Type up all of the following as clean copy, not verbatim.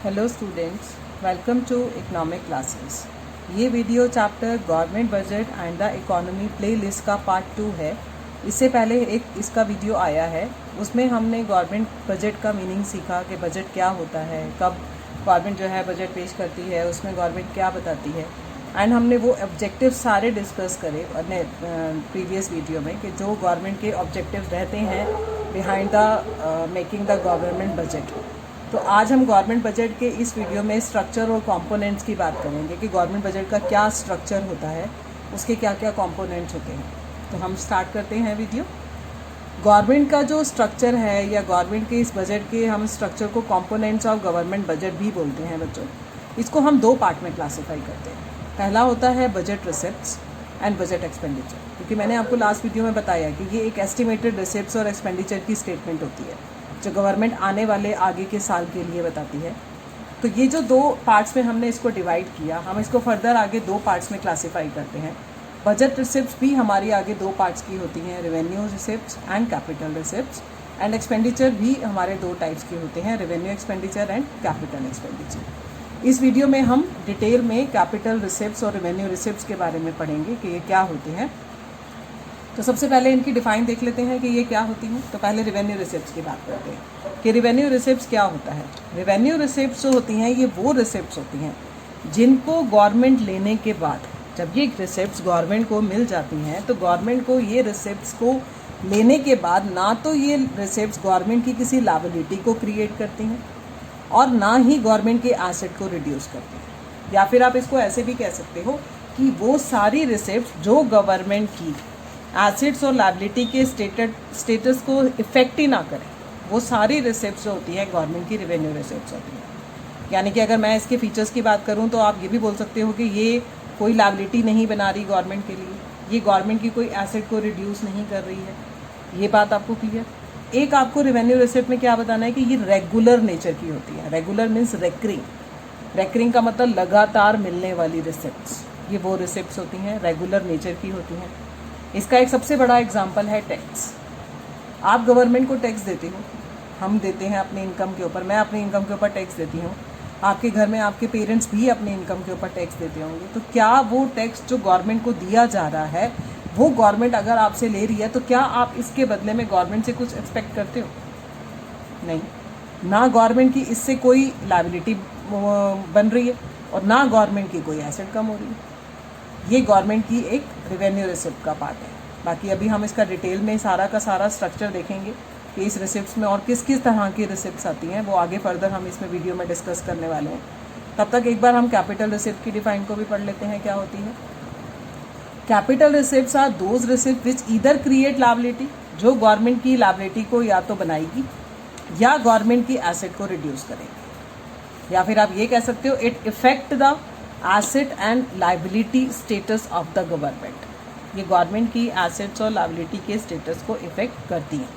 Hello students, welcome to economic classes. ये video chapter government budget and the economy playlist का part 2 है। इससे पहले एक इसका वीडियो आया है, उसमें हमने गवर्नमेंट बजट का मीनिंग सीखा कि बजट क्या होता है, कब गवर्नमेंट जो है बजट पेश करती है, उसमें गवर्नमेंट क्या बताती है। एंड हमने वो ऑब्जेक्टिव सारे डिस्कस करे अपने प्रीवियस वीडियो में कि जो गवर्नमेंट के ऑब्जेक्टिव रहते हैं behind the making the government budget. तो आज हम गवर्नमेंट बजट के इस वीडियो में स्ट्रक्चर और कंपोनेंट्स की बात करेंगे कि गवर्नमेंट बजट का क्या स्ट्रक्चर होता है, उसके क्या क्या कंपोनेंट्स होते हैं। तो हम स्टार्ट करते हैं वीडियो। गवर्नमेंट का जो स्ट्रक्चर है या गवर्नमेंट के इस बजट के हम स्ट्रक्चर को कंपोनेंट्स ऑफ गवर्नमेंट बजट भी बोलते हैं बच्चों। इसको हम दो पार्ट में क्लासीफाई करते हैं। पहला होता है budget receipts and budget expenditure, क्योंकि मैंने आपको लास्ट वीडियो में बताया कि ये एक एस्टिमेटेड रिसिप्ट्स और एक्सपेंडिचर की स्टेटमेंट होती है जो गवर्नमेंट आने वाले आगे के साल के लिए बताती है। तो ये जो दो पार्ट्स में हमने इसको डिवाइड किया, हम इसको फर्दर आगे दो पार्ट्स में क्लासीफाई करते हैं। बजट रिसिप्ट्स भी हमारी आगे दो पार्ट्स की होती हैं, revenue receipts and capital receipts. And expenditure भी हमारे दो टाइप्स के होते हैं, revenue expenditure and capital expenditure. इस वीडियो में हम डिटेल में कैपिटल रिसिप्ट्स और रेवेन्यू रिसिप्ट्स के बारे में पढ़ेंगे कि ये क्या होते हैं। तो सबसे पहले इनकी डिफाइन देख लेते हैं कि ये क्या होती हैं। तो पहले रेवेन्यू रिसिप्ट्स की बात करते हैं कि रेवेन्यू रिसिप्ट्स क्या होता है। रेवेन्यू रिसिप्ट्स जो होती हैं ये वो रिसिप्ट्स होती हैं जिनको गवर्नमेंट लेने के बाद, जब ये रिसिप्ट्स गवर्नमेंट को मिल जाती हैं तो गवर्नमेंट को ये रिसिप्ट्स को लेने के बाद ना तो ये रिसिप्ट्स गवर्नमेंट की किसी लायबिलिटी को क्रिएट करती हैं और ना ही गवर्नमेंट के एसेट को रिड्यूस करती हैं। या फिर आप इसको ऐसे भी कह सकते हो कि वो सारी रिसिप्ट्स जो गवर्नमेंट की एसेट्स और लायबिलिटी के स्टेटस को इफेक्ट ही ना करें, वो सारी रिसिप्ट्स जो होती हैं गवर्नमेंट की रेवेन्यू रिसिप्ट्स होती हैं। यानी कि अगर मैं इसके फीचर्स की बात करूं तो आप ये भी बोल सकते हो कि ये कोई लायबिलिटी नहीं बना रही गवर्नमेंट के लिए, ये गवर्नमेंट की कोई एसेट को रिड्यूस नहीं कर रही है। ये बात आपको क्लियर। एक आपको रेवेन्यू रिसिप्ट में क्या बताना है कि ये रेगुलर नेचर की होती है। रेगुलर मीन्स रेकरिंग का मतलब लगातार मिलने वाली रिसिप्ट्स, ये वो रिसिप्ट्स होती हैं, रेगुलर नेचर की होती हैं। इसका एक सबसे बड़ा एग्जाम्पल है टैक्स। आप गवर्नमेंट को टैक्स देते हो, हम देते हैं अपने इनकम के ऊपर, मैं अपनी इनकम के ऊपर टैक्स देती हूँ, आपके घर में आपके पेरेंट्स भी अपने इनकम के ऊपर टैक्स देते होंगे। तो क्या वो टैक्स जो गवर्नमेंट को दिया जा रहा है वो गवर्नमेंट अगर आपसे ले रही है तो क्या आप इसके बदले में गवर्नमेंट से कुछ एक्सपेक्ट करते हो? नहीं। ना गवर्नमेंट की इससे कोई लायबिलिटी बन रही है और ना गवर्नमेंट की कोई एसेट कम हो रही है। ये गवर्नमेंट की एक रेवेन्यू रिसिप्ट का पार्ट है। बाकी अभी हम इसका डिटेल में सारा का सारा स्ट्रक्चर देखेंगे कि इस रिसिप्ट्स में और किस किस तरह की रिसिप्ट्स आती हैं, वो आगे फर्दर हम इसमें वीडियो में डिस्कस करने वाले हैं। तब तक एक बार हम कैपिटल रिसिप्ट की डिफाइन को भी पढ़ लेते हैं क्या होती है। Capital receipts are those receipt which either create liability, जो गवर्नमेंट की लायबिलिटी को या तो बनाएगी या गवर्नमेंट की एसेट को रिड्यूस करेगी। या फिर आप ये कह सकते हो it effect the asset and liability status of the government. ये गवर्नमेंट की एसेट्स और लायबिलिटी के स्टेटस को इफेक्ट करती हैं।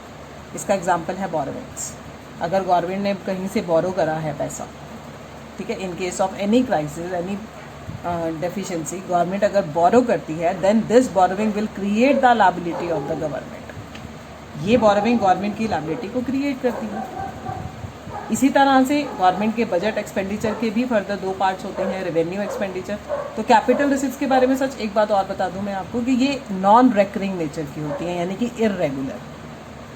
इसका एग्जांपल है बोरोविंग्स। अगर गवर्नमेंट ने कहीं से बोरो करा है पैसा, ठीक है, in case of any crisis, any deficiency, government अगर बोरो करती है then this borrowing will create the liability of the government. ये बोरोविंग गवर्नमेंट की लायबिलिटी को क्रिएट करती है। इसी तरह से गवर्नमेंट के बजट एक्सपेंडिचर के भी फर्दर दो पार्ट्स होते हैं, रेवेन्यू एक्सपेंडिचर। तो कैपिटल रिसिप्ट्स के बारे में सच एक बात और बता दूं मैं आपको कि ये नॉन रेकरिंग नेचर की होती है, यानी कि इररेगुलर।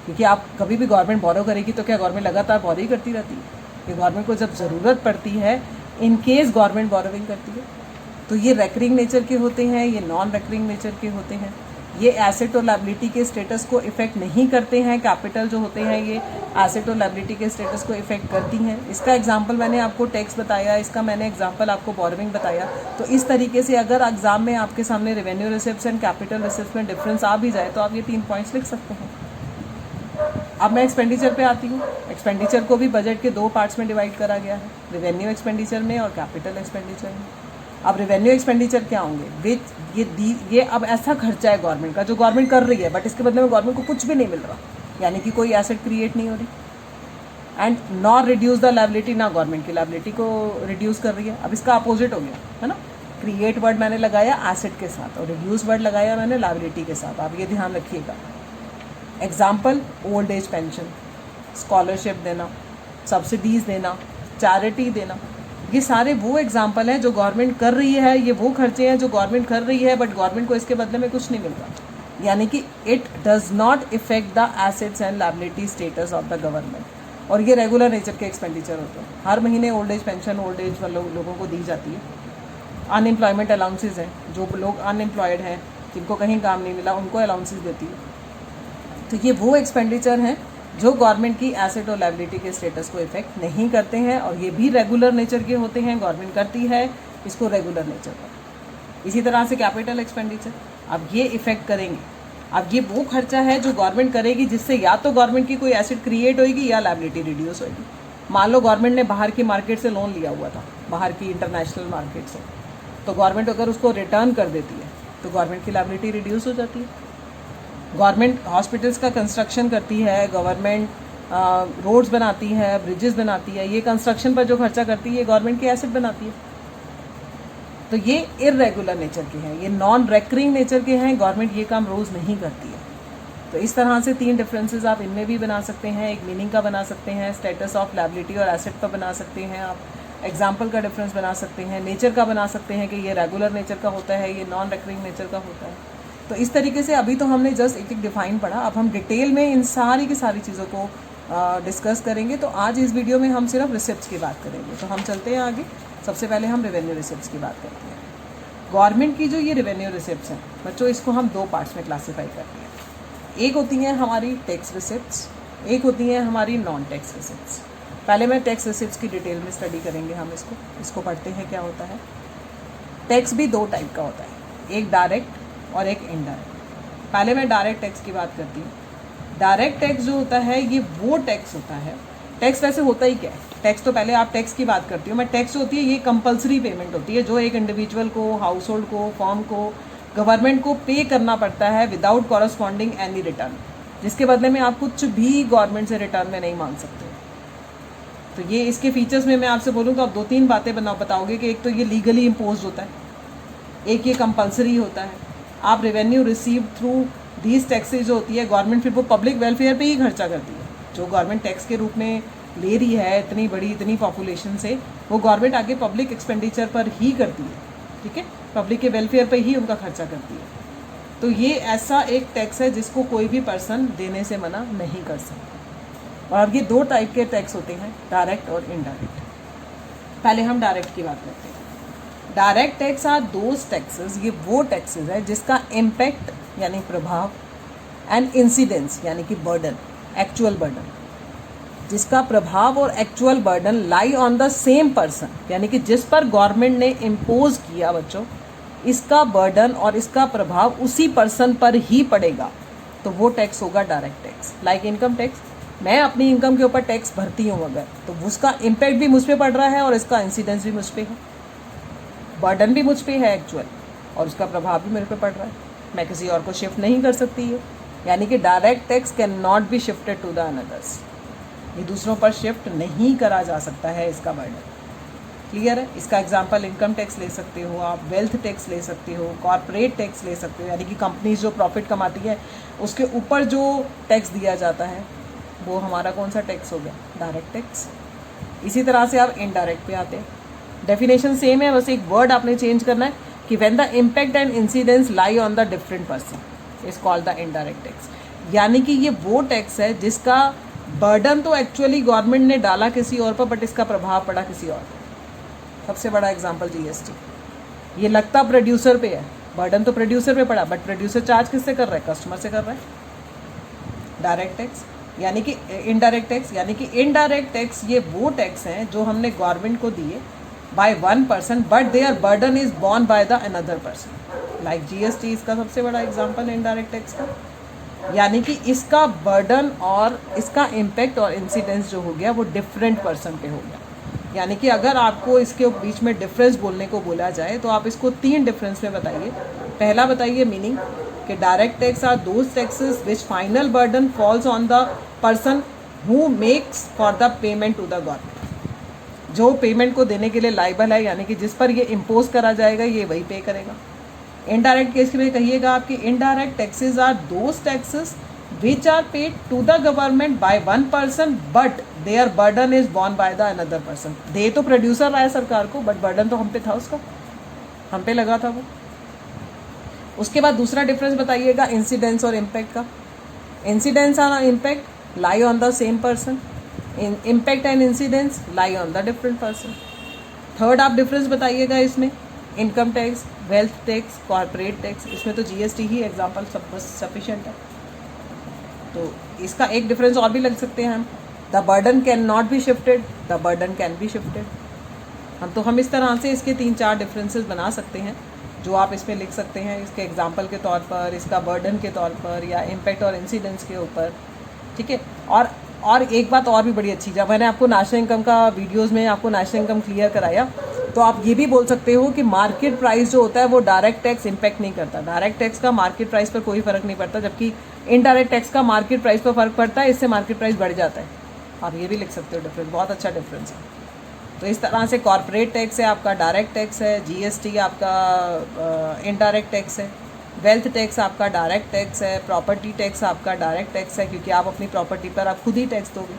क्योंकि आप कभी भी गवर्नमेंट बोरो करेगी तो क्या गवर्नमेंट लगातार बोरो ही करती रहती है? कि गवर्नमेंट को जब ज़रूरत पड़ती है, इन केस गवर्नमेंट बोरोविंग करती है। तो ये रेकरिंग नेचर के होते हैं, ये नॉन रेकरिंग नेचर के होते हैं। ये एसेट और लायबिलिटी के स्टेटस को इफेक्ट नहीं करते हैं। कैपिटल जो होते हैं ये एसेट और लायबिलिटी के स्टेटस को इफेक्ट करती हैं। इसका एग्जांपल मैंने आपको टैक्स बताया, इसका मैंने एग्जांपल आपको बोरोविंग बताया। तो इस तरीके से अगर एग्जाम में आपके सामने revenue receipts and capital receipts में डिफरेंस आ भी जाए तो आप ये 3 पॉइंट्स लिख सकते हैं। अब मैं एक्सपेंडिचर पे आती हूँ। एक्सपेंडिचर को भी बजट के दो पार्ट्स में डिवाइड करा गया है, रेवेन्यू एक्सपेंडिचर में और कैपिटल एक्सपेंडिचर में। अब रेवेन्यू एक्सपेंडिचर क्या होंगे? विच ये अब ऐसा खर्चा है गवर्नमेंट का जो गवर्नमेंट कर रही है बट इसके बदले में गवर्नमेंट को कुछ भी नहीं मिल रहा, यानी कि कोई एसेट क्रिएट नहीं हो रही। And not reduce the liability, ना गवर्नमेंट की लायबिलिटी को रिड्यूस कर रही है। अब इसका अपोजिट हो गया है ना, क्रिएट वर्ड मैंने लगाया एसेट के साथ और रिड्यूस वर्ड लगाया मैंने लायबिलिटी के साथ। आप ये ध्यान रखिएगा। Example, old age pension, scholarship देना, सब्सिडीज़ देना, चैरिटी देना, ये सारे वो एग्जाम्पल हैं जो गवर्नमेंट कर रही है, ये वो खर्चे हैं जो गवर्नमेंट कर रही है, बट गवर्नमेंट को इसके बदले में कुछ नहीं मिल रहा। यानी कि it does not effect the assets and liability status of the government. और ये रेगुलर नेचर के एक्सपेंडिचर होते हैं, हर महीने old age pension old age लोगों को दी जाती है। अनएम्प्लॉयमेंट अलाउंसेज हैं, जो लोग अनएम्प्लॉयड हैं, जिनको कहीं काम नहीं मिला, उनको अलाउंसेज देती है। तो ये वो एक्सपेंडिचर हैं जो गवर्नमेंट की एसेट और लायबिलिटी के स्टेटस को इफेक्ट नहीं करते हैं, और ये भी रेगुलर नेचर के होते हैं, गवर्नमेंट करती है इसको रेगुलर नेचर पर। इसी तरह से कैपिटल एक्सपेंडिचर, अब ये इफेक्ट करेंगे। अब ये वो खर्चा है जो गवर्नमेंट करेगी जिससे या तो गवर्नमेंट की कोई एसेट क्रिएट होगी या लायबिलिटी रिड्यूस होगी। मान लो गवर्नमेंट ने बाहर की मार्केट से लोन लिया हुआ था, बाहर की इंटरनेशनल मार्केट से, तो गवर्नमेंट अगर उसको रिटर्न कर देती है तो गवर्नमेंट की लायबिलिटी रिड्यूस हो जाती है। गवर्नमेंट हॉस्पिटल्स का कंस्ट्रक्शन करती है, गवर्नमेंट रोड्स बनाती है, ब्रिजेस बनाती है, ये कंस्ट्रक्शन पर जो खर्चा करती है ये गवर्नमेंट की एसेट बनाती है। तो ये इर्रेगुलर नेचर के हैं, ये नॉन रेकरिंग नेचर के हैं, गवर्नमेंट ये काम रोज़ नहीं करती है। तो इस तरह से 3 डिफरेंसेस आप इनमें भी बना सकते हैं, एक मीनिंग का बना सकते हैं, स्टेटस ऑफ लायबिलिटी और एसेट पर बना सकते हैं, आप एग्जाम्पल का डिफरेंस बना सकते हैं, नेचर का बना सकते हैं कि ये रेगुलर नेचर का होता है, ये नॉन रेकरिंग नेचर का होता है। तो इस तरीके से अभी तो हमने जस्ट एक डिफाइन पढ़ा, अब हम डिटेल में इन सारी की सारी चीज़ों को डिस्कस करेंगे। तो आज इस वीडियो में हम सिर्फ रिसिप्ट्स की बात करेंगे। तो हम चलते हैं आगे। सबसे पहले हम रेवेन्यू रिसिप्ट्स की बात करते हैं। गवर्नमेंट की जो ये रेवेन्यू रिसिप्ट्स हैं बच्चों, इसको हम 2 पार्ट्स में क्लासीफाई करते हैं। एक होती हैं हमारी टैक्स रिसिप्ट्स, एक होती हैं हमारी नॉन टैक्स रिसिप्ट्स। पहले मैं टैक्स रिसिप्ट्स की डिटेल में स्टडी करेंगे हम इसको पढ़ते हैं क्या होता है। टैक्स भी 2 टाइप का होता है, एक डायरेक्ट और एक इनडायरेक्ट। पहले मैं डायरेक्ट टैक्स की बात करती हूँ। डायरेक्ट टैक्स जो होता है ये वो टैक्स होता है, टैक्स वैसे होता ही क्या है, टैक्स तो पहले आप टैक्स की बात करती हो, मैं टैक्स होती है ये कंपलसरी पेमेंट होती है जो एक इंडिविजुअल को, हाउस होल्ड को, फर्म को, गवर्नमेंट को पे करना पड़ता है विदाउट कॉरस्पॉन्डिंग एनी रिटर्न, जिसके बदले में आप कुछ भी गवर्नमेंट से रिटर्न में नहीं मांग सकते। तो ये इसके फीचर्स में मैं आपसे बोलूँ तो आप 2-3 बातें बताओगे कि एक तो ये लीगली इम्पोज होता है, एक ये कंपलसरी होता है। आप revenue receive through these taxes जो होती है, गवर्नमेंट फिर वो पब्लिक वेलफेयर पे ही खर्चा करती है। जो गवर्नमेंट टैक्स के रूप में ले रही है इतनी बड़ी इतनी पॉपुलेशन से, वो गवर्नमेंट आगे पब्लिक एक्सपेंडिचर पर ही करती है, ठीक है, पब्लिक के वेलफेयर पर ही उनका खर्चा करती है। तो ये ऐसा एक टैक्स है जिसको कोई भी पर्सन देने से मना नहीं कर सकता। और ये 2 टाइप के टैक्स होते हैं, डायरेक्ट और इनडायरेक्ट। पहले हम डायरेक्ट की बात करते हैं। Direct tax are those taxes, ये वो टैक्सेस है जिसका इम्पैक्ट यानी प्रभाव, एंड इंसिडेंस यानी कि बर्डन, एक्चुअल बर्डन, जिसका प्रभाव और actual burden lie on the same person, यानी कि जिस पर गवर्नमेंट ने इम्पोज किया बच्चों, इसका बर्डन और इसका प्रभाव उसी पर्सन पर ही पड़ेगा, तो वो टैक्स होगा direct tax. Like income tax, मैं अपनी इनकम के ऊपर टैक्स भरती हूँ अगर, तो उसका इम्पैक्ट भी मुझ पर पड़ रहा है और इसका इंसिडेंस भी मुझ पर है, बर्डन भी मुझ पर है एक्चुअल, और उसका प्रभाव भी मेरे पे पड़ रहा है, मैं किसी और को शिफ्ट नहीं कर सकती है। यानी कि direct tax cannot be shifted to the anothers, ये दूसरों पर शिफ्ट नहीं करा जा सकता है इसका बर्डन। क्लियर है? इसका एग्जांपल इनकम टैक्स ले सकते हो आप, वेल्थ टैक्स ले सकते हो, कॉर्पोरेट टैक्स ले सकते हो, यानी कि कंपनीज जो प्रॉफिट कमाती है उसके ऊपर जो टैक्स दिया जाता है वो हमारा कौन सा टैक्स हो गया? Direct tax. इसी तरह से आप इनडायरेक्ट पे आते हैं, डेफिनेशन सेम है, बस एक वर्ड आपने चेंज करना है कि when the impact and incidence lie on the different person is called the indirect tax. यानी कि ये वो टैक्स है जिसका बर्डन तो एक्चुअली गवर्नमेंट ने डाला किसी और पर, बट इसका प्रभाव पड़ा किसी और पर। सबसे बड़ा एग्जांपल जीएसटी, ये लगता प्रोड्यूसर पे है, बर्डन तो प्रोड्यूसर पे पड़ा, बट प्रोड्यूसर चार्ज किससे कर रहा है? कस्टमर से कर रहा है। डायरेक्ट टैक्स यानी कि इनडायरेक्ट टैक्स, यानी कि इनडायरेक्ट टैक्स ये वो टैक्स हैं जो हमने गवर्नमेंट को दिए by one person, but their burden is borne by the another person. Like GST इसका सबसे बड़ा एग्जांपल है इनडायरेक्ट टैक्स का। यानी कि इसका बर्डन और इसका इम्पैक्ट और इंसिडेंस जो हो गया वो डिफरेंट पर्सन पे हो गया। यानी कि अगर आपको इसके बीच में डिफरेंस बोलने को बोला जाए तो आप इसको 3 डिफरेंस में बताइए। पहला बताइए मीनिंग, कि direct tax are those taxes which final burden falls on the person who makes for the payment to the government, जो पेमेंट को देने के लिए लाइबल है, यानी कि जिस पर ये इम्पोज करा जाएगा ये वही पे करेगा। इनडायरेक्ट केस में कहिएगा आपकी indirect taxes are those taxes which are paid to the government by one person but their burden is borne by the another person. दे तो प्रोड्यूसर रहा है सरकार को, बट बर्डन तो हम पे था, उसका हम पे लगा था वो। उसके बाद दूसरा डिफरेंस बताइएगा इंसिडेंस और इम्पैक्ट का। इंसिडेंस और impact lie on the same person, impact and incidence lie on the different person. Third आप डिफरेंस बताइएगा इसमें, income tax, wealth tax, corporate tax, इसमें तो जीएसटी ही एग्जाम्पल सब सफिशिएंट है। तो इसका एक डिफरेंस और भी लग सकते हैं हम, the burden can not be shifted, the burden can be shifted. हम इस तरह से इसके 3-4 डिफरेंसेस बना सकते हैं जो आप इसमें लिख सकते हैं, इसके एग्जाम्पल के तौर पर, इसका बर्डन के तौर पर, या इम्पैक्ट और इंसिडेंस के ऊपर, ठीक है। और एक बात और भी बड़ी अच्छी, जब मैंने आपको नेशनल इनकम का वीडियोस में आपको नेशनल इनकम क्लियर कराया, तो आप ये भी बोल सकते हो कि मार्केट प्राइस जो होता है वो डायरेक्ट टैक्स इम्पैक्ट नहीं करता। डायरेक्ट टैक्स का मार्केट प्राइस पर कोई फर्क नहीं पड़ता, जबकि इनडायरेक्ट टैक्स का मार्केट प्राइस पर फर्क पड़ता है, इससे मार्केट प्राइस बढ़ जाता है। आप ये भी लिख सकते हो डिफरेंस, बहुत अच्छा डिफरेंस है। तो इस तरह से कॉर्पोरेट टैक्स है आपका डायरेक्ट टैक्स है, जीएसटी आपका इनडायरेक्ट टैक्स है, वेल्थ टैक्स आपका डायरेक्ट टैक्स है, प्रॉपर्टी टैक्स आपका डायरेक्ट टैक्स है, क्योंकि आप अपनी प्रॉपर्टी पर आप खुद ही टैक्स दोगे।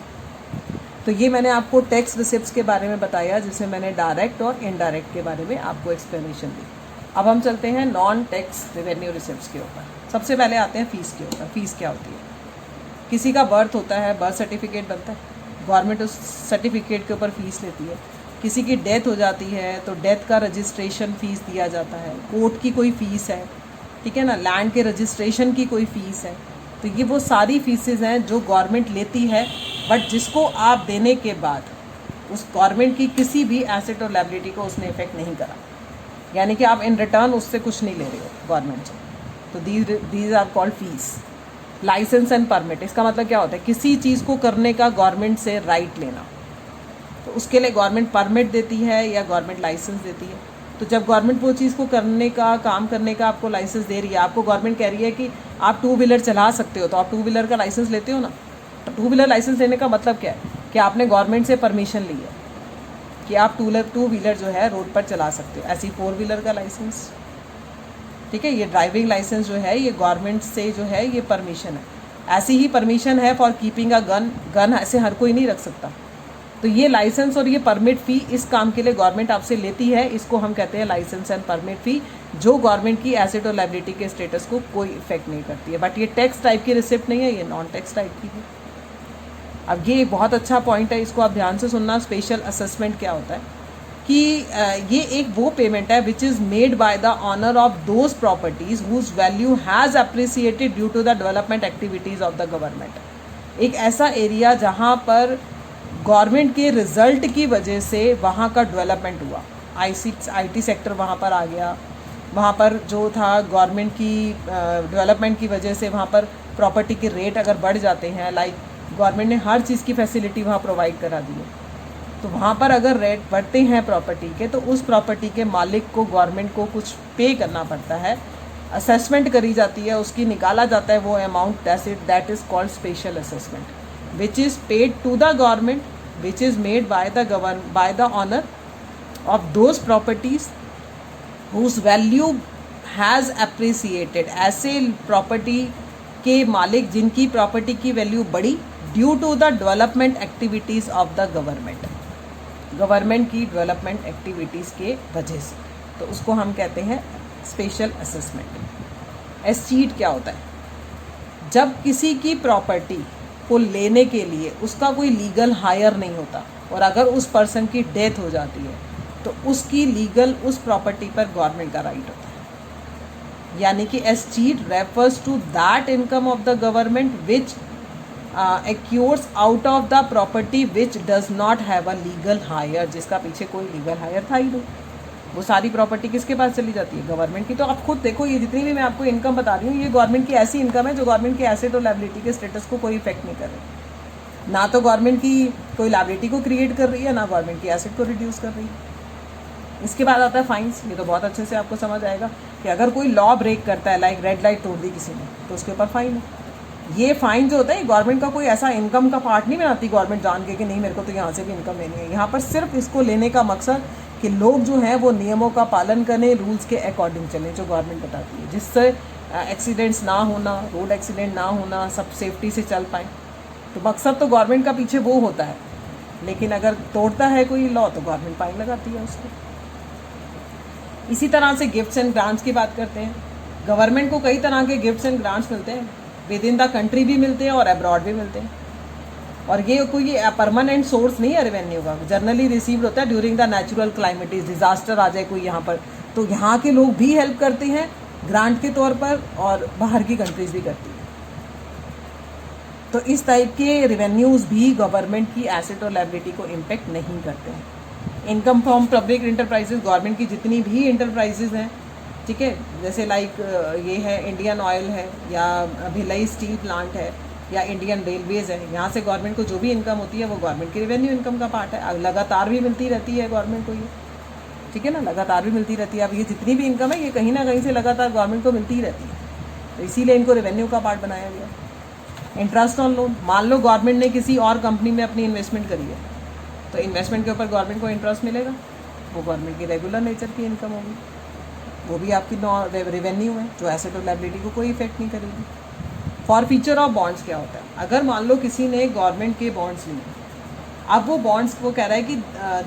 तो ये मैंने आपको टैक्स रिसिप्ट्स के बारे में बताया, जिसमें मैंने डायरेक्ट और इनडायरेक्ट के बारे में आपको एक्सप्लेनेशन दी। अब हम चलते हैं नॉन टैक्स रेवेन्यू रिसिप्ट्स के ऊपर। सबसे पहले आते हैं फ़ीस के ऊपर। फ़ीस क्या होती है? किसी का बर्थ होता है, बर्थ सर्टिफिकेट बनता है, गवर्नमेंट उस सर्टिफिकेट के ऊपर फ़ीस लेती है। किसी की डेथ हो जाती है तो डेथ का रजिस्ट्रेशन फ़ीस दिया जाता है, कोर्ट की कोई फ़ीस है, ठीक है ना, लैंड के रजिस्ट्रेशन की कोई फ़ीस है। तो ये वो सारी फीसेस हैं जो गवर्नमेंट लेती है, बट जिसको आप देने के बाद उस गवर्नमेंट की किसी भी एसेट और लायबिलिटी को उसने इफेक्ट नहीं करा, यानी कि आप इन रिटर्न उससे कुछ नहीं ले रहे हो गवर्नमेंट से। तो these are called fees. Licence and permit, इसका मतलब क्या होता है? किसी चीज़ को करने का गवर्नमेंट से राइट लेना, तो उसके लिए गवर्नमेंट परमिट देती है या गवर्नमेंट लाइसेंस देती है। तो जब गवर्नमेंट वो चीज़ को करने का, काम करने का आपको लाइसेंस दे रही है, आपको गवर्नमेंट कह रही है कि आप 2 व्हीलर चला सकते हो, तो आप 2 व्हीलर का लाइसेंस लेते हो ना। तो 2 व्हीलर लाइसेंस लेने का मतलब क्या है? कि आपने गवर्नमेंट से परमिशन ली है कि आप 2 व्हीलर जो है रोड पर चला सकते हो। ऐसी 4 व्हीलर का लाइसेंस, ठीक है, ये ड्राइविंग लाइसेंस जो है ये गवर्नमेंट से जो है ये परमिशन है। ऐसी ही परमिशन है फॉर कीपिंग अ गन ऐसे हर कोई नहीं रख सकता। तो ये लाइसेंस और ये परमिट फ़ी इस काम के लिए गवर्नमेंट आपसे लेती है, इसको हम कहते हैं लाइसेंस एंड परमिट फ़ी, जो गवर्नमेंट की एसेट और लायबिलिटी के स्टेटस को कोई इफेक्ट नहीं करती है। बट ये टैक्स टाइप की रिसिप्ट नहीं है, ये नॉन टैक्स टाइप की है। अब ये एक बहुत अच्छा पॉइंट है, इसको आप ध्यान से सुनना। स्पेशल असेसमेंट क्या होता है कि ये एक वो पेमेंट है which is made by the owner of those properties whose value has appreciated due to the development activities of the government. एक ऐसा एरिया जहाँ पर गवर्नमेंट के रिजल्ट की वजह से वहाँ का डेवलपमेंट हुआ, आईटी सेक्टर वहाँ पर आ गया, वहाँ पर जो था गवर्नमेंट की डेवलपमेंट की वजह से वहाँ पर प्रॉपर्टी के रेट अगर बढ़ जाते हैं, लाइक गवर्नमेंट ने हर चीज़ की फैसिलिटी वहाँ प्रोवाइड करा दी है, तो वहाँ पर अगर रेट बढ़ते हैं प्रॉपर्टी के, तो उस प्रॉपर्टी के मालिक को गवर्नमेंट को कुछ पे करना पड़ता है, असेसमेंट करी जाती है, उसकी निकाला जाता है वो amount, that is called special assessment, which is paid to the government, which is made by the owner of those properties whose value has appreciated। ऐसे प्रॉपर्टी के मालिक जिनकी प्रॉपर्टी की वैल्यू बढ़ी due to the development activities of the government की development activities के वजह से, तो उसको हम कहते हैं स्पेशल असेसमेंट। एस्टीट क्या होता है? जब किसी की प्रॉपर्टी को लेने के लिए उसका कोई लीगल हायर नहीं होता, और अगर उस पर्सन की डेथ हो जाती है तो उसकी लीगल उस प्रॉपर्टी पर गवर्नमेंट का राइट होता है। यानी कि escheat refers to that income of the government which accrues out of the property which does not have a legal heir, जिसका पीछे कोई लीगल हायर था ही नहीं। वो सारी प्रॉपर्टी किसके पास चली जाती है? गवर्नमेंट की। तो आप खुद देखो, ये जितनी भी मैं आपको इनकम बता रही हूँ, ये गवर्नमेंट की ऐसी इनकम है जो गवर्नमेंट के एसेट और लायबिलिटी के स्टेटस को कोई इफेक्ट नहीं कर रही। ना तो गवर्नमेंट की कोई लायबिलिटी को क्रिएट कर रही है, ना गवर्नमेंट की एसेट को रिड्यूस कर रही है। इसके बाद आता है फाइन्स। ये तो बहुत अच्छे से आपको समझ आएगा कि अगर कोई लॉ ब्रेक करता है, लाइक रेड लाइट तोड़ दी किसी ने, तो उसके ऊपर फाइन है। ये फाइन जो होता है गवर्नमेंट का कोई ऐसा इनकम का पार्ट नहीं बनाती गवर्नमेंट जान के कि नहीं मेरे को तो यहाँ से भी इनकम लेनी है। यहाँ पर सिर्फ इसको लेने का मकसद कि लोग जो हैं वो नियमों का पालन करें, रूल्स के अकॉर्डिंग चलें जो गवर्नमेंट बताती है, जिससे एक्सीडेंट्स ना होना, रोड एक्सीडेंट ना होना, सब सेफ्टी से चल पाए। तो मकसद तो गवर्नमेंट का पीछे वो होता है, लेकिन अगर तोड़ता है कोई लॉ तो गवर्नमेंट फाइन लगाती है उसको। इसी तरह से गिफ्ट्स एंड ग्रांट्स की बात करते हैं। गवर्नमेंट को कई तरह के गिफ्ट्स एंड ग्रांट्स मिलते हैं, विद इन द कंट्री भी मिलते हैं और अब्रॉड भी मिलते हैं। और ये कोई परमानेंट सोर्स नहीं है रेवेन्यू का, जनरली रिसीव्ड होता है ड्यूरिंग द नेचुरल क्लाइमेटिस, डिजास्टर आ जाए कोई यहाँ पर तो यहाँ के लोग भी हेल्प करते हैं ग्रांट के तौर पर, और बाहर की कंट्रीज भी करती हैं। तो इस टाइप के रेवेन्यूज़ भी गवर्नमेंट की एसेट और लायबिलिटी को इम्पेक्ट नहीं करते हैं। Income from public enterprises, government की जितनी भी इंटरप्राइजेज हैं, ठीक है, जैसे लाइक ये है इंडियन ऑयल है, या भिलाई स्टील प्लांट है, या इंडियन रेलवेज़ है, यहाँ से गवर्नमेंट को जो भी इनकम होती है वो गवर्नमेंट की रेवेन्यू इनकम का पार्ट है। लगातार भी मिलती रहती है गवर्नमेंट को ये, ठीक है ना, लगातार भी मिलती रहती है। अब ये जितनी भी इनकम है ये कहीं ना कहीं से लगातार गवर्नमेंट को मिलती ही रहती है, तो इसीलिए इनको रेवेन्यू का पार्ट बनाया गया। इंटरेस्ट ऑन लोन, मान लो गवर्नमेंट ने किसी और कंपनी में अपनी इन्वेस्टमेंट करी है, तो इन्वेस्टमेंट के ऊपर गवर्नमेंट को इंटरेस्ट मिलेगा, वो गवर्नमेंट की रेगुलर नेचर की इनकम होगी, वो भी आपकी रेवेन्यू है जो एसेट और लायबिलिटी को कोई इफेक्ट नहीं करेगी। फॉर फीचर ऑफ बॉन्ड्स क्या होता है, अगर मान लो किसी ने गवर्नमेंट के बॉन्ड्स लिए, अब वो बॉन्ड्स वो कह रहा है कि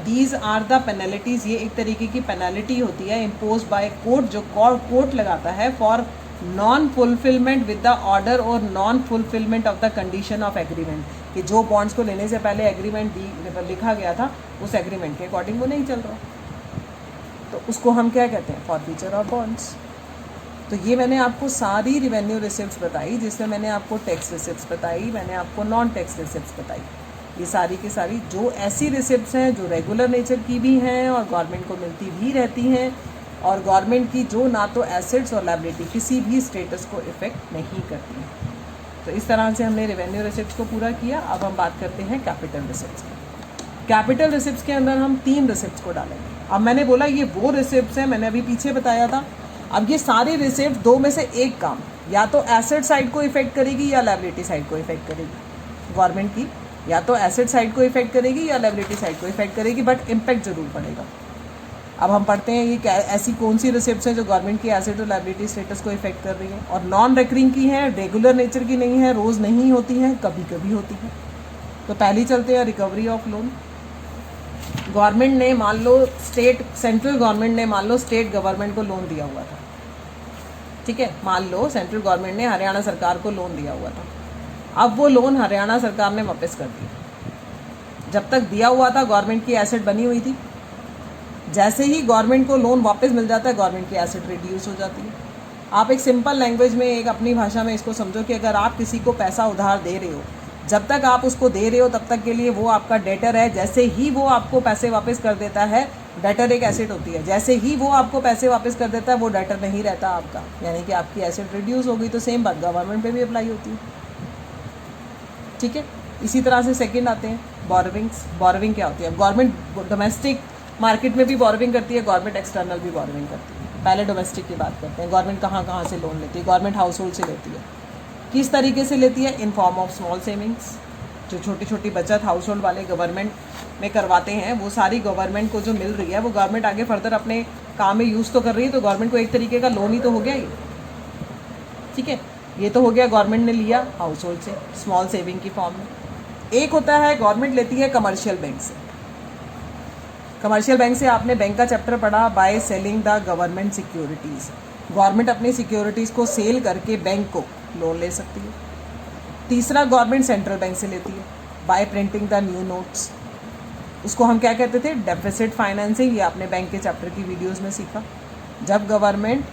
दीज आर द पेनल्टीज़, ये एक तरीके की पेनल्टी होती है इम्पोज बाय कोर्ट, जो कोर्ट लगाता है for non fulfilment with the order और non fulfilment of the condition of agreement, कि जो बॉन्ड्स को लेने से पहले एग्रीमेंट लिखा गया था उस एग्रीमेंट के अकॉर्डिंग वो नहीं चल रहा, तो उसको हम क्या कहते हैं, फॉरफीचर ऑफ बॉन्ड्स। तो ये मैंने आपको सारी रिवेन्यू रिसिप्ट्स बताई, जिसमें मैंने आपको टैक्स रिसिप्ट्स बताई, मैंने आपको नॉन टैक्स रिसिप्ट्स बताई। ये सारी की सारी जो ऐसी रिसिप्ट्स हैं जो रेगुलर नेचर की भी हैं और गवर्नमेंट को मिलती भी रहती हैं, और गवर्नमेंट की जो ना तो एसेट्स और लायबिलिटी किसी भी स्टेटस को इफेक्ट नहीं करती हैं। तो इस तरह से हमने रेवेन्यू रिसिप्ट्स को पूरा किया। अब हम बात करते हैं कैपिटल रिसिप्ट्स की। कैपिटल रिसिप्ट्स के अंदर हम 3 रिसिप्ट्स को डालेंगे। अब मैंने बोला ये वो रिसिप्ट्स हैं, मैंने अभी पीछे बताया था। अब ये सारी रिसिप्ट 2 में से एक काम, या तो एसेट साइड को इफेक्ट करेगी या लायबिलिटी साइड को इफेक्ट करेगी। गवर्नमेंट की या तो एसेट साइड को इफेक्ट करेगी या लायबिलिटी साइड को इफेक्ट करेगी, बट इम्पैक्ट जरूर पड़ेगा। अब हम पढ़ते हैं ये ऐसी कौन सी रिसिप्ट्स हैं जो गवर्नमेंट की एसेट और लायबिलिटी स्टेटस को इफेक्ट कर रही हैं, और नॉन रेकरिंग की हैं, रेगुलर नेचर की नहीं है, रोज़ नहीं होती हैं, कभी कभी होती हैं। तो पहली चलते हैं रिकवरी ऑफ लोन। गवर्नमेंट ने मान लो सेंट्रल गवर्नमेंट ने मान लो स्टेट गवर्नमेंट को लोन दिया हुआ था, ठीक है, मान लो सेंट्रल गवर्नमेंट ने हरियाणा सरकार को लोन दिया हुआ था। अब वो लोन हरियाणा सरकार ने वापस कर दिया। जब तक दिया हुआ था गवर्नमेंट की एसेट बनी हुई थी, जैसे ही गवर्नमेंट को लोन वापस मिल जाता है गवर्नमेंट की एसेट रिड्यूस हो जाती है। आप एक सिंपल लैंग्वेज में, एक अपनी भाषा में इसको समझो कि अगर आप किसी को पैसा उधार दे रहे हो, जब तक आप उसको दे रहे हो तब तक के लिए वो आपका डेटर है। जैसे ही वो आपको पैसे वापस कर देता है, डेटर एक एसेट होती है, जैसे ही वो आपको पैसे वापस कर देता है वो डेटर नहीं रहता आपका, यानी कि आपकी एसेट रिड्यूस हो गई। तो सेम बात गवर्नमेंट पे भी अप्लाई होती है, ठीक है। इसी तरह से सेकंड आते हैं बोरोविंग्स। बोरोविंग क्या होती है? गवर्नमेंट डोमेस्टिक मार्केट में भी बोरोविंग करती है, गवर्नमेंट एक्सटर्नल भी बोरोविंग करती है। पहले डोमेस्टिक की बात करते हैं। गवर्नमेंट कहाँ कहाँ से लोन लेती है? गवर्नमेंट हाउस होल्ड से लेती है। किस तरीके से लेती है? In form of small savings. जो छोटी छोटी बचत हाउस होल्ड वाले गवर्नमेंट में करवाते हैं, वो सारी गवर्नमेंट को जो मिल रही है वो गवर्नमेंट आगे फर्दर अपने काम में यूज़ तो कर रही है, तो गवर्नमेंट को एक तरीके का लोन ही तो हो गया ये, ठीक है। ये तो हो गया गवर्नमेंट ने लिया हाउस होल्ड से स्मॉल सेविंग की फॉर्म में। एक होता है गवर्नमेंट लेती है कमर्शियल बैंक से। कमर्शियल बैंक से आपने बैंक का चैप्टर पढ़ा, by selling the government securities. Government अपनी सिक्योरिटीज़ को सेल करके बैंक को लोन ले सकती है। तीसरा गवर्नमेंट सेंट्रल बैंक से लेती है bye printing the new notes. उसको हम क्या कहते थे? Deficit financing. ये आपने बैंक के चैप्टर की वीडियोस में सीखा। जब गवर्नमेंट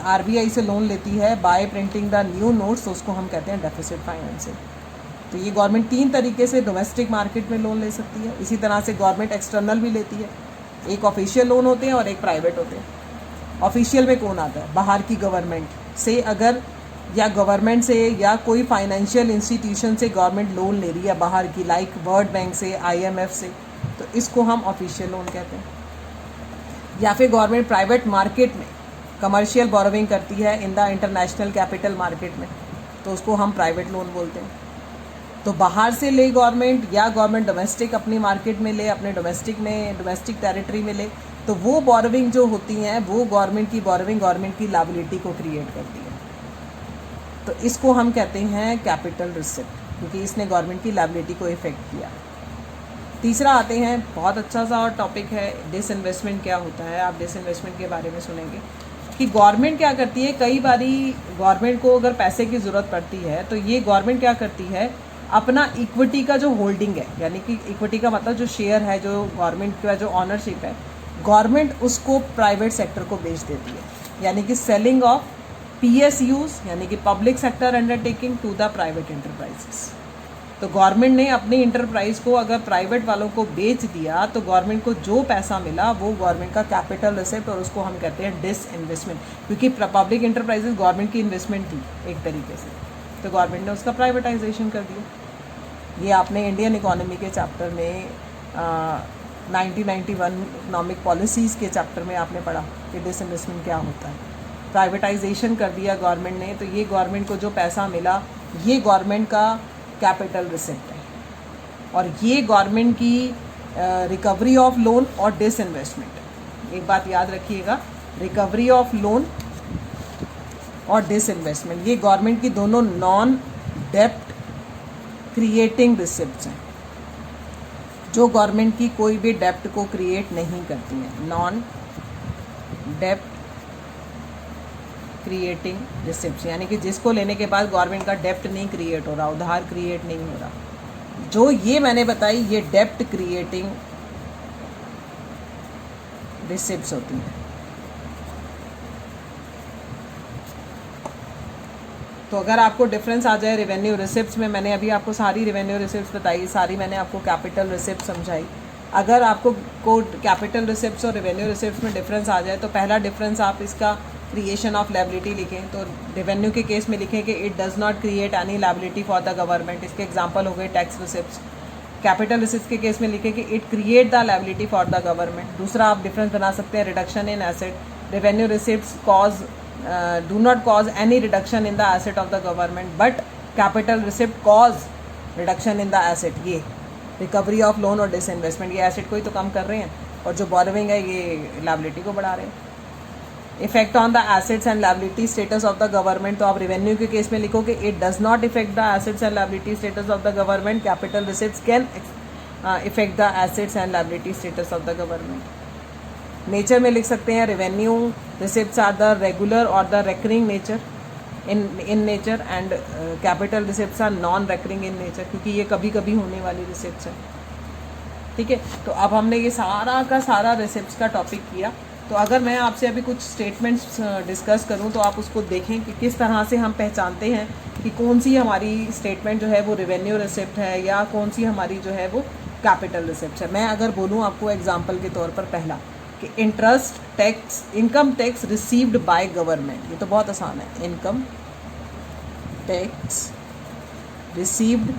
आरबीआई से लोन लेती है bye printing the new notes, तो उसको हम कहते हैं डेफिसिट फाइनेंसिंग। तो ये गवर्नमेंट 3 तरीके से डोमेस्टिक मार्केट में लोन ले सकती है। इसी तरह से गवर्नमेंट एक्सटर्नल भी लेती है। एक ऑफिशियल लोन होते हैं और एक प्राइवेट होते हैं। ऑफिशियल में कौन आता है? बाहर की गवर्नमेंट से, अगर या गवर्नमेंट से या कोई फाइनेंशियल इंस्टीट्यूशन से गवर्नमेंट लोन ले रही है बाहर की, लाइक वर्ल्ड बैंक से, IMF से, तो इसको हम ऑफिशियल लोन कहते हैं। या फिर गवर्नमेंट प्राइवेट मार्केट में कमर्शियल बोरोविंग करती है in the international capital market में, तो उसको हम प्राइवेट लोन बोलते हैं। तो बाहर से ले गवर्नमेंट, या गवर्नमेंट डोमेस्टिक अपनी मार्केट में ले, अपने डोमेस्टिक टेरिटरी में ले, तो वो बोरोविंग जो होती हैं वो गवर्नमेंट की बोरोविंग गवर्नमेंट की लायबिलिटी को क्रिएट करती है। तो इसको हम कहते हैं कैपिटल रिसिप्ट, क्योंकि इसने गवर्नमेंट की लायबिलिटी को इफेक्ट किया। तीसरा आते हैं, बहुत अच्छा सा और टॉपिक है, डिसइन्वेस्टमेंट क्या होता है। आप डिसइन्वेस्टमेंट के बारे में सुनेंगे कि गवर्नमेंट क्या करती है। कई बारी गवर्नमेंट को अगर पैसे की ज़रूरत पड़ती है तो ये गवर्नमेंट क्या करती है, अपना इक्विटी का जो होल्डिंग है, यानी कि इक्विटी का मतलब जो शेयर है, जो गवर्नमेंट का जो ऑनरशिप है, गवर्नमेंट उसको प्राइवेट सेक्टर को बेच देती है, यानी कि सेलिंग ऑफ PSUs, यानी कि public sector undertaking to the private enterprises. तो गवर्नमेंट ने अपनी इंटरप्राइज को अगर प्राइवेट वालों को बेच दिया तो गवर्नमेंट को जो पैसा मिला वो गवर्नमेंट का कैपिटल रिसिप्ट, और उसको हम कहते हैं डिसइन्वेस्टमेंट, क्योंकि पब्लिक इंटरप्राइजेस गवर्नमेंट की इन्वेस्टमेंट थी एक तरीके से, तो गवर्नमेंट ने उसका प्राइवेटाइजेशन कर दिया। ये आपने इंडियन इकोनॉमी के चैप्टर में 1991 इकोनॉमिक पॉलिसीज़ के चैप्टर में आपने पढ़ा कि डिसइन्वेस्टमेंट क्या होता है। प्राइवेटाइजेशन कर दिया गवर्नमेंट ने, तो ये गवर्नमेंट को जो पैसा मिला ये गवर्नमेंट का कैपिटल रिसिप्ट है, और ये गवर्नमेंट की रिकवरी ऑफ लोन और डिसइन्वेस्टमेंट। एक बात याद रखिएगा, रिकवरी ऑफ लोन और डिसइन्वेस्टमेंट ये गवर्नमेंट की दोनों नॉन डेप्ट क्रिएटिंग रिसिप्ट्स हैं, जो गवर्नमेंट की कोई भी डेप्ट को क्रिएट नहीं करती हैं। नॉन डेप्ट क्रिएटिंग रिसिप्ट्स, यानी कि जिसको लेने के बाद गवर्नमेंट का डेप्ट नहीं क्रिएट हो रहा, उधार क्रिएट नहीं हो रहा। जो ये मैंने बताई ये डेप्ट क्रिएटिंग रिसिप्ट्स होती हैं। तो अगर आपको डिफरेंस आ जाए रेवेन्यू रिसिप्ट्स में, मैंने अभी आपको सारी रेवेन्यू रिसिप्ट्स बताई, सारी मैंने आपको कैपिटल रिसिप्ट समझाई। अगर आपको कैपिटल रिसिप्ट्स और रेवेन्यू रिसिप्ट्स में डिफरेंस आ जाए तो पहला डिफरेंस आप इसका क्रिएशन ऑफ लायबिलिटी लिखें। तो रेवेन्यू के केस में लिखें कि it does not create any liability for the government, इसके एग्जांपल हो गए टैक्स रिसिप्ट्स। कैपिटल रिसिप्ट्स के केस में लिखें कि it create the liability for the government. दूसरा आप डिफरेंस बना सकते हैं, reduction in asset. Revenue receipts do not cause any reduction in the asset of the government, but capital receipt cause reduction in the asset। ये recovery of loan और disinvestment, ये asset को ही तो कम कर रहे हैं, और जो बोरोइंग है ये लायबिलिटी को बढ़ा रहे हैं। Effect on the assets and liability status of the government, तो आप रेवेन्यू के केस में लिखो कि it does not effect the assets and liability status of the government. Capital receipts can effect the assets and liability status of the government. Nature में लिख सकते हैं revenue receipts are the regular और the recurring nature in nature, and capital receipts are non recurring in nature, क्योंकि ये कभी कभी होने वाली रिसिप्ट्स हैं। ठीक है, तो अब हमने ये सारा का सारा रिसिप्ट्स का टॉपिक किया। तो अगर मैं आपसे अभी कुछ स्टेटमेंट्स डिस्कस करूं तो आप उसको देखें कि किस तरह से हम पहचानते हैं कि कौन सी हमारी स्टेटमेंट जो है वो रेवेन्यू रिसिप्ट है या कौन सी हमारी जो है वो कैपिटल रिसिप्ट है। मैं अगर बोलूँ आपको एग्जाम्पल के तौर पर, पहला कि interest tax, income tax received by government, ये तो बहुत आसान है। Income tax received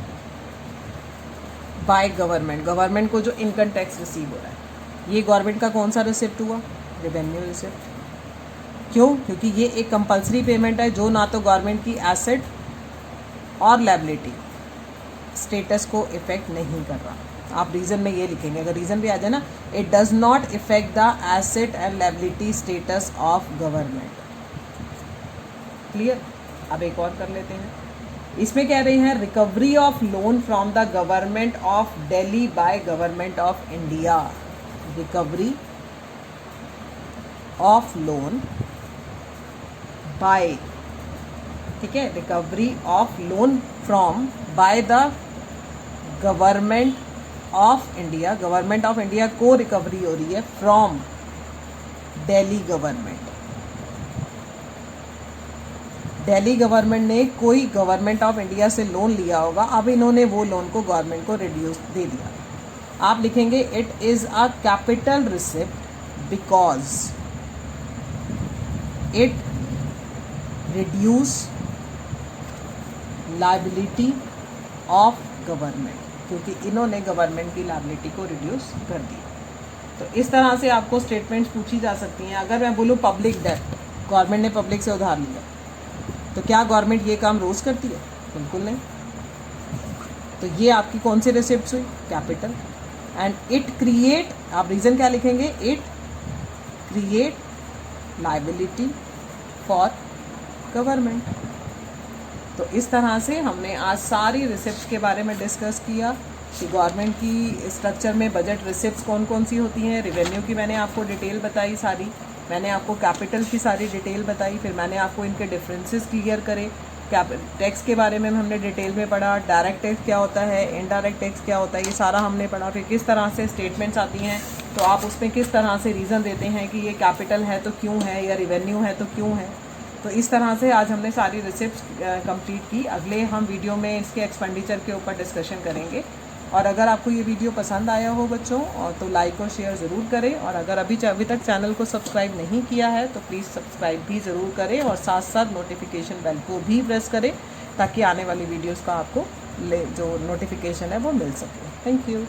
by government, government को जो इनकम टैक्स रिसीव हो रहा है, ये गवर्नमेंट का कौन सा रिसिप्ट हुआ? Revenue receipt. क्यों? क्योंकि ये एक कंपलसरी पेमेंट है जो ना तो गवर्नमेंट की एसेट और लायबिलिटी स्टेटस को इफेक्ट नहीं कर रहा। आप रीज़न में ये लिखेंगे, अगर रीज़न भी आ जाए ना, it does not effect the asset and liability status of government. Clear? अब एक और कर लेते हैं। इसमें कह रहे हैं recovery of loan from the government of Delhi by government of India. Recovery of loan by, ठीक है, recovery of loan from by the government of India, government of India को रिकवरी हो रही है from Delhi government. Delhi government ने कोई government of India से loan लिया होगा, अब इन्होंने वो लोन को गवर्नमेंट को रिड्यूस दे दिया। आप लिखेंगे it is a capital receipt because it reduce liability of government, क्योंकि इन्होंने गवर्नमेंट की लायबिलिटी को रिड्यूस कर दिया। तो इस तरह से आपको स्टेटमेंट्स पूछी जा सकती हैं। अगर मैं बोलूँ पब्लिक डेब्ट, गवर्नमेंट ने पब्लिक से उधार लिया, तो क्या गवर्नमेंट ये काम रोज़ करती है? बिल्कुल नहीं। तो ये आपकी कौन सी रिसिप्ट्स हुई? कैपिटल। एंड इट क्रिएट, आप रीज़न क्या लिखेंगे? It create liability for government. तो इस तरह से हमने आज सारी रिसिप्ट्स के बारे में डिस्कस किया कि गवर्नमेंट की स्ट्रक्चर में बजट रिसिप्ट्स कौन कौन सी होती हैं। रेवेन्यू की मैंने आपको डिटेल बताई सारी, मैंने आपको कैपिटल की सारी डिटेल बताई, फिर मैंने आपको इनके डिफरेंसेस क्लियर करे। टैक्स के बारे में हमने डिटेल में पढ़ा, डायरेक्ट टैक्स क्या होता है, इनडायरेक्ट टैक्स क्या होता है, ये सारा हमने पढ़ा। फिर किस तरह से स्टेटमेंट्स आती हैं तो आप उसमें किस तरह से रीज़न देते हैं कि ये कैपिटल है तो क्यों है, या रिवेन्यू है तो क्यों है। तो इस तरह से आज हमने सारी रिसिप्ट्स कंप्लीट की। अगले हम वीडियो में इसके एक्सपेंडिचर के ऊपर डिस्कशन करेंगे। और अगर आपको ये वीडियो पसंद आया हो बच्चों तो लाइक और शेयर ज़रूर करें, और अगर अभी तक चैनल को सब्सक्राइब नहीं किया है तो प्लीज़ सब्सक्राइब भी ज़रूर करें, और साथ साथ नोटिफिकेशन बेल को भी प्रेस करें ताकि आने वाली वीडियोस का आपको जो नोटिफिकेशन है वो मिल सके। Thank you.